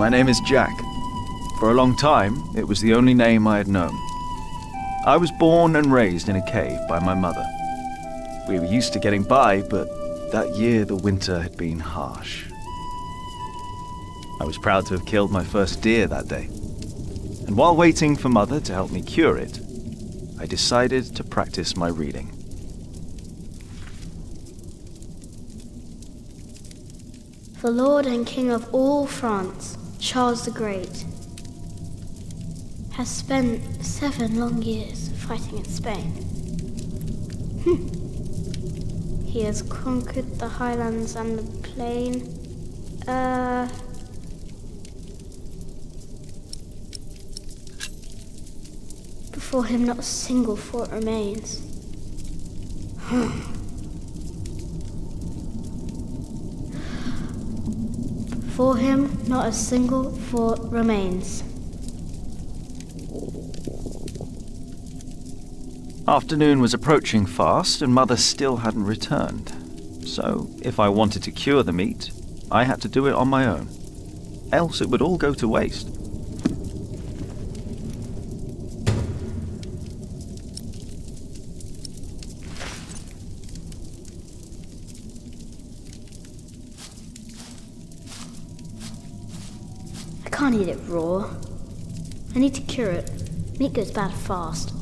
My name is Jack. For a long time, it was the only name I had known. I was born and raised in a cave by my mother. We were used to getting by, but that year the winter had been harsh. I was proud to have killed my first deer that day. And while waiting for Mother to help me cure it, I decided to practice my reading. The Lord and King of all France, Charles the Great, has spent 7 long years fighting in Spain. He has conquered the highlands and the plain. Before him not a single fort remains. Before him not a single fort remains. Afternoon was approaching fast, and Mother still hadn't returned. So, if I wanted to cure the meat, I had to do it on my own. Else it would all go to waste. I can't eat it raw. I need to cure it. Meat goes bad fast.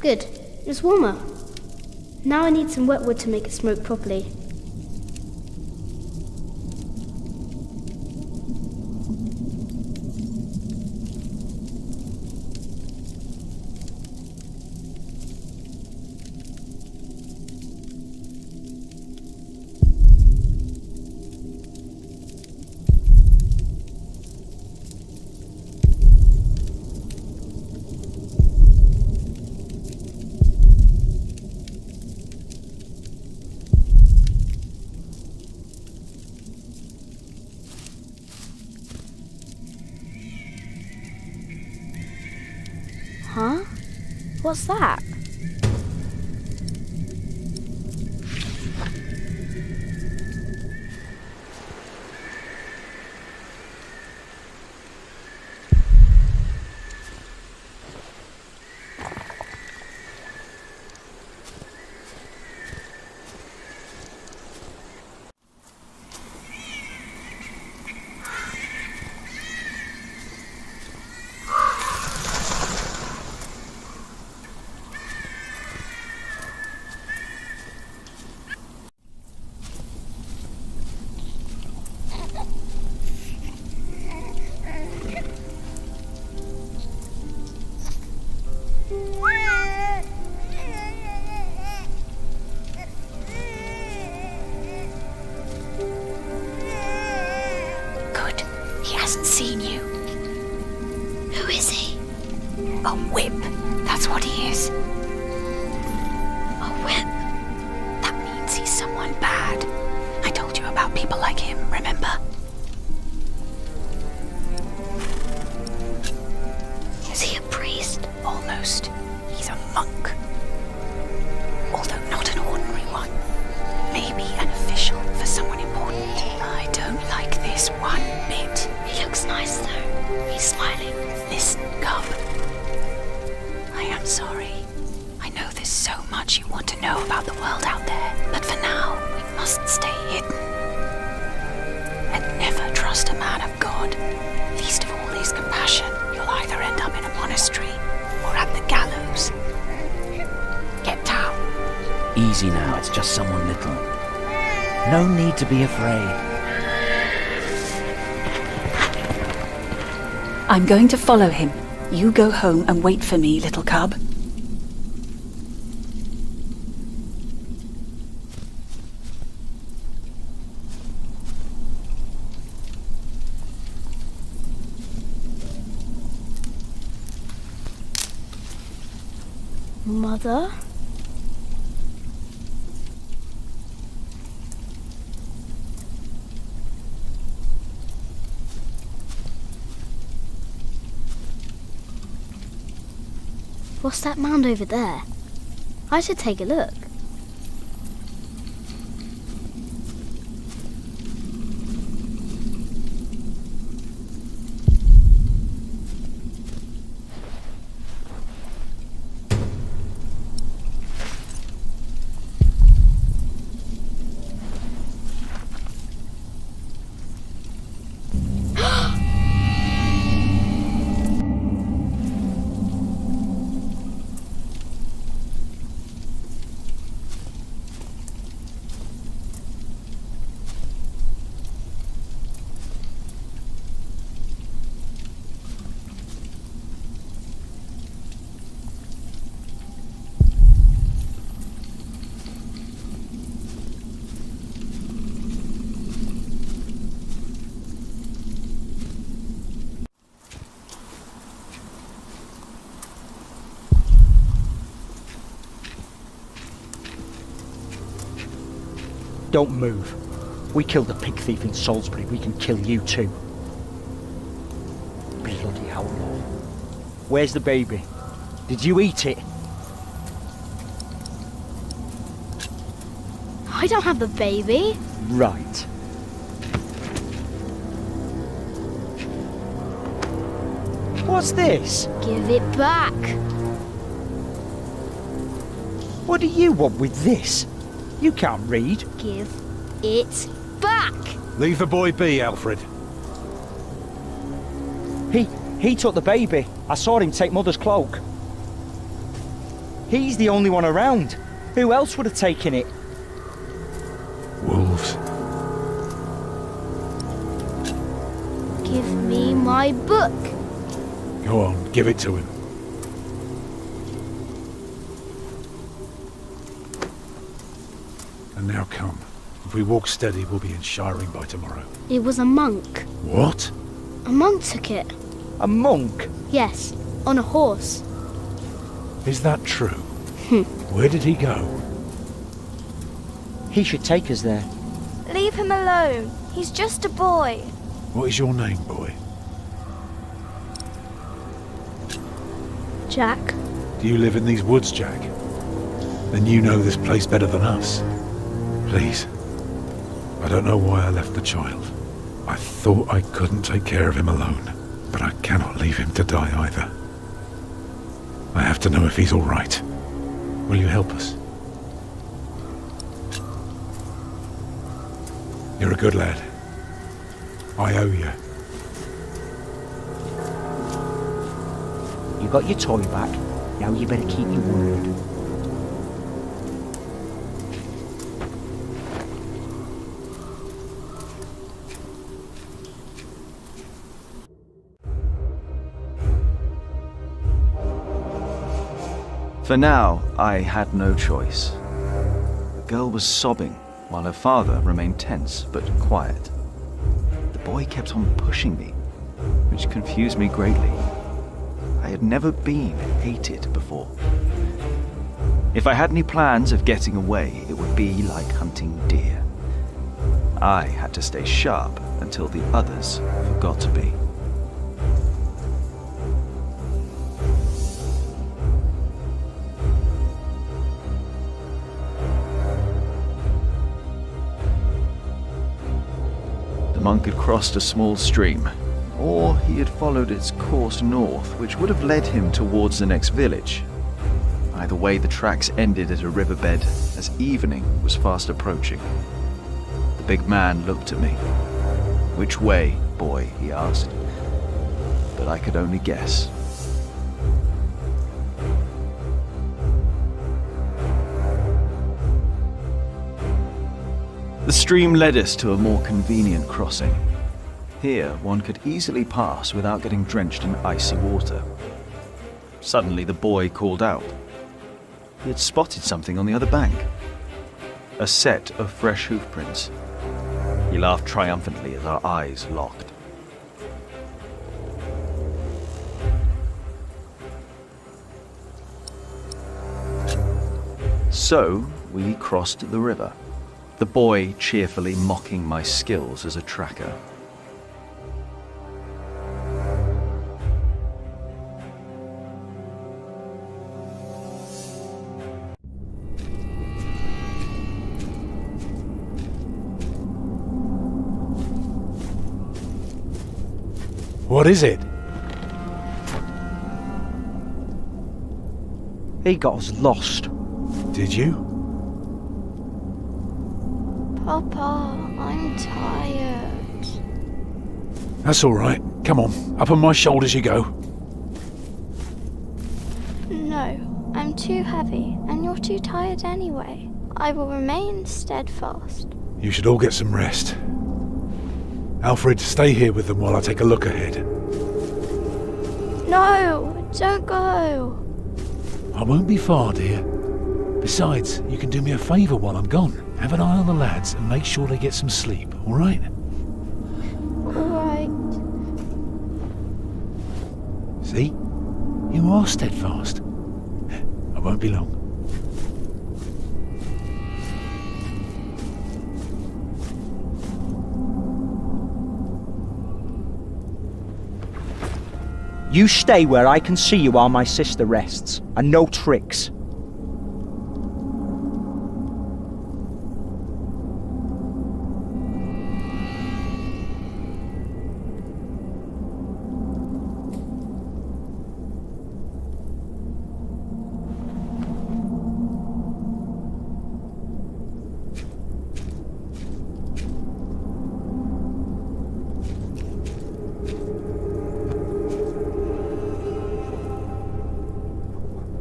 Good. It's warmer. Now I need some wet wood to make it smoke properly. Huh? What's that? Seen you. Who is he? A whip. That's what he is. A whip? That means he's someone bad. I told you about people like him, remember? Is he a priest? Almost. He's a monk. Although not an ordinary one. Maybe an official. Easy now, it's just someone little. No need to be afraid. I'm going to follow him. You go home and wait for me, little cub. Mother? What's that mound over there? I should take a look. Don't move. We killed a pig thief in Salisbury, we can kill you too. Bloody outlaw. Where's the baby? Did you eat it? I don't have the baby. Right. What's this? Give it back. What do you want with this? You can't read. Give it back. Leave the boy be, Alfred. He took the baby. I saw him take Mother's cloak. He's the only one around. Who else would have taken it? Wolves. Give me my book. Go on, give it to him. And now come. If we walk steady, we'll be in Shiring by tomorrow. It was a monk. What? A monk took it. A monk? Yes, on a horse. Is that true? Where did he go? He should take us there. Leave him alone. He's just a boy. What is your name, boy? Jack. Do you live in these woods, Jack? Then you know this place better than us. Please. I don't know why I left the child. I thought I couldn't take care of him alone, but I cannot leave him to die either. I have to know if he's all right. Will you help us? You're a good lad. I owe you. You got your toy back. Now you better keep your word. For now, I had no choice. The girl was sobbing, while her father remained tense but quiet. The boy kept on pushing me, which confused me greatly. I had never been hated before. If I had any plans of getting away, it would be like hunting deer. I had to stay sharp until the others forgot to be. The monk had crossed a small stream, or he had followed its course north, which would have led him towards the next village. Either way, the tracks ended at a riverbed as evening was fast approaching. The big man looked at me. "Which way, boy?" he asked. But I could only guess. The stream led us to a more convenient crossing. Here, one could easily pass without getting drenched in icy water. Suddenly, the boy called out. He had spotted something on the other bank. A set of fresh hoof prints. He laughed triumphantly as our eyes locked. So, we crossed the river, the boy cheerfully mocking my skills as a tracker. What is it? He got us lost. Did you? Papa, I'm tired. That's all right. Come on, up on my shoulders you go. No, I'm too heavy, and you're too tired anyway. I will remain steadfast. You should all get some rest. Alfred, stay here with them while I take a look ahead. No, don't go. I won't be far, dear. Besides, you can do me a favour while I'm gone. Have an eye on the lads and make sure they get some sleep, all right? All right. See? You are steadfast. I won't be long. You stay where I can see you while my sister rests, and no tricks.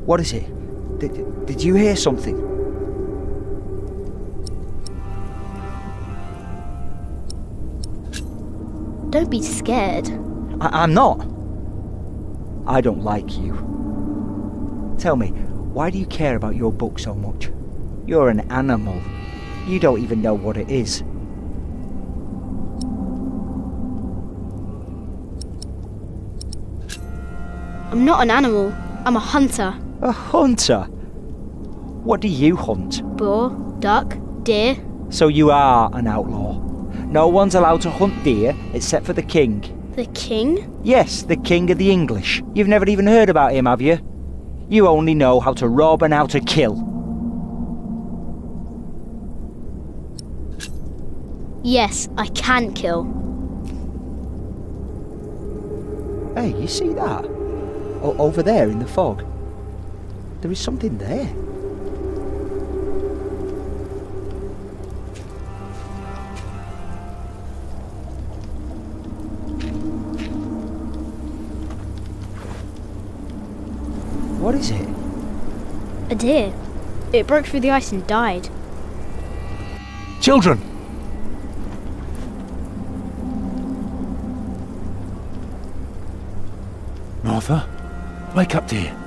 What is it? Did you hear something? Don't be scared. I'm not. I don't like you. Tell me, why do you care about your book so much? You're an animal. You don't even know what it is. I'm not an animal. I'm a hunter. A hunter? What do you hunt? Boar, duck, deer. So you are an outlaw. No one's allowed to hunt deer except for the king. The king? Yes, the king of the English. You've never even heard about him, have you? You only know how to rob and how to kill. Yes, I can kill. Hey, you see that? Over there in the fog. There is something there. What is it? A deer. It broke through the ice and died. Children! Martha, wake up, dear.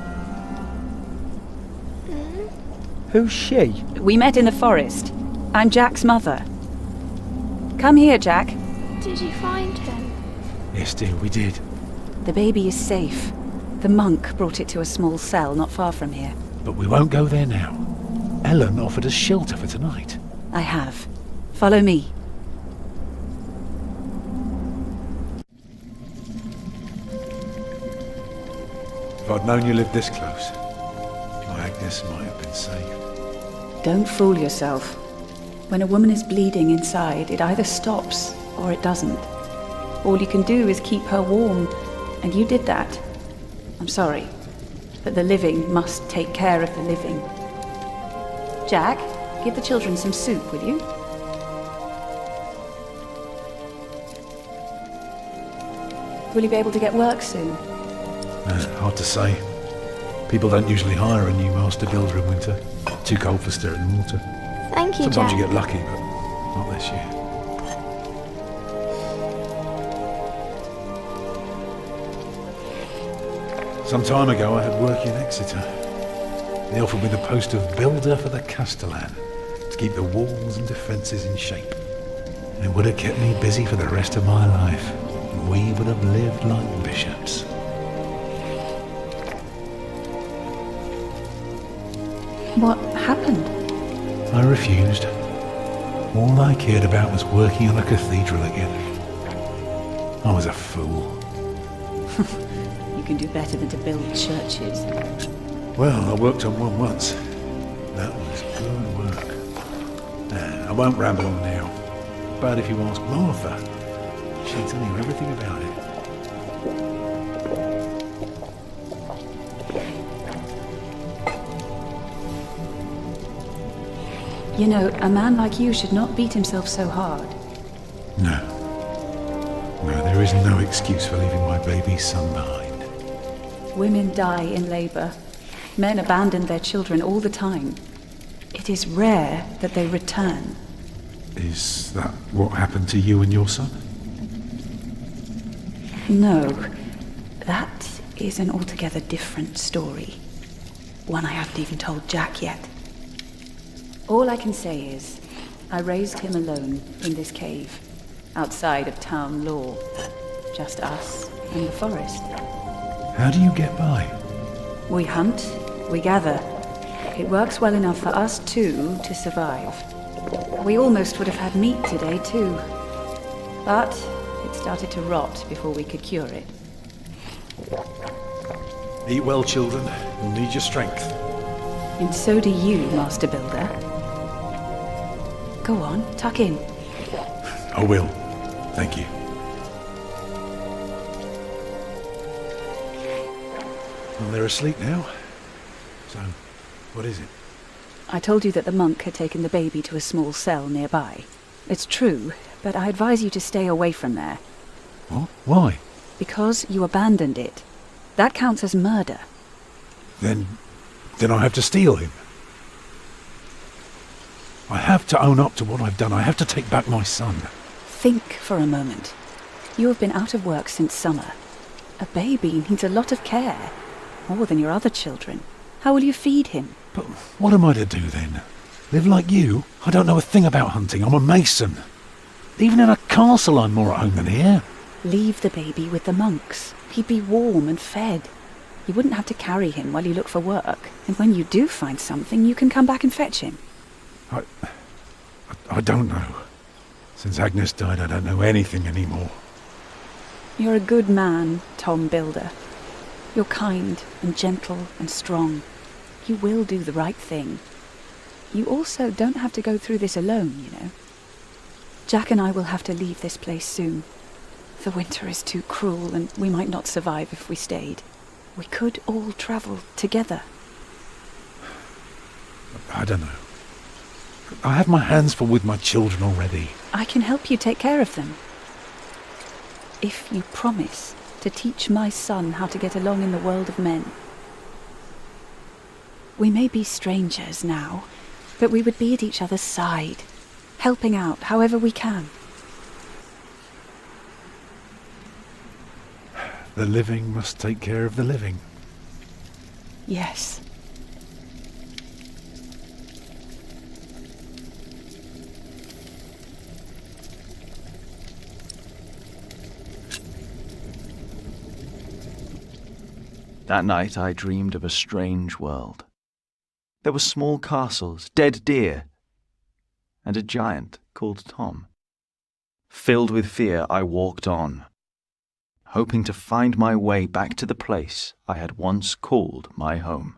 Who's she? We met in the forest. I'm Jack's mother. Come here, Jack. Did you find him? Yes, dear, we did. The baby is safe. The monk brought it to a small cell not far from here. But we won't go there now. Ellen offered us shelter for tonight. I have. Follow me. If I'd known you lived this close, my Agnes might have been safe. Don't fool yourself. When a woman is bleeding inside, it either stops or it doesn't. All you can do is keep her warm, and you did that. I'm sorry, but the living must take care of the living. Jack, give the children some soup, will you? Will you be able to get work soon? Hard to say. People don't usually hire a new master builder in winter. Too cold for stirring water. Thank you, Sometimes Jack. you get lucky, but Not this year. Some time ago I had work in Exeter. They offered me the post of builder for the Castellan, to keep the walls and defences in shape. And it would have kept me busy for the rest of my life. And we would have lived like bishops. What happened? I refused. All I cared about was working on a cathedral again. I was a fool. You can do better than to build churches. Well, I worked on one once. That was good work. Nah, I won't ramble on now. But if you ask Martha, she'll tell you everything about it. You know, a man like you should not beat himself so hard. No. No, there is no excuse for leaving my baby son behind. Women die in labor. Men abandon their children all the time. It is rare that they return. Is that what happened to you and your son? No, that is an altogether different story. One I haven't even told Jack yet. All I can say is, I raised him alone in this cave, outside of town law. Just us and the forest. How do you get by? We hunt, we gather. It works well enough for us two to survive. We almost would have had meat today too. But it started to rot before we could cure it. Eat well, children. You'll need your strength. And so do you, Master Builder. Go on, tuck in. I will. Thank you. Well, they're asleep now. So, what is it? I told you that the monk had taken the baby to a small cell nearby. It's true, but I advise you to stay away from there. What? Why? Because you abandoned it. That counts as murder. Then I have to steal him. I have to own up to what I've done. I have to take back my son. Think for a moment. You have been out of work since summer. A baby needs a lot of care. More than your other children. How will you feed him? But what am I to do then? Live like you? I don't know a thing about hunting. I'm a mason. Even in a castle I'm more at home than here. Leave the baby with the monks. He'd be warm and fed. You wouldn't have to carry him while you look for work. And when you do find something, you can come back and fetch him. I don't know. Since Agnes died, I don't know anything anymore. You're a good man, Tom Builder. You're kind and gentle and strong. You will do the right thing. You also don't have to go through this alone, you know. Jack and I will have to leave this place soon. The winter is too cruel and we might not survive if we stayed. We could all travel together. I don't know. I have my hands full with my children already. I can help you take care of them. If you promise to teach my son how to get along in the world of men. We may be strangers now, but we would be at each other's side, helping out however we can. The living must take care of the living. Yes. That night I dreamed of a strange world. There were small castles, dead deer, and a giant called Tom. Filled with fear, I walked on, hoping to find my way back to the place I had once called my home.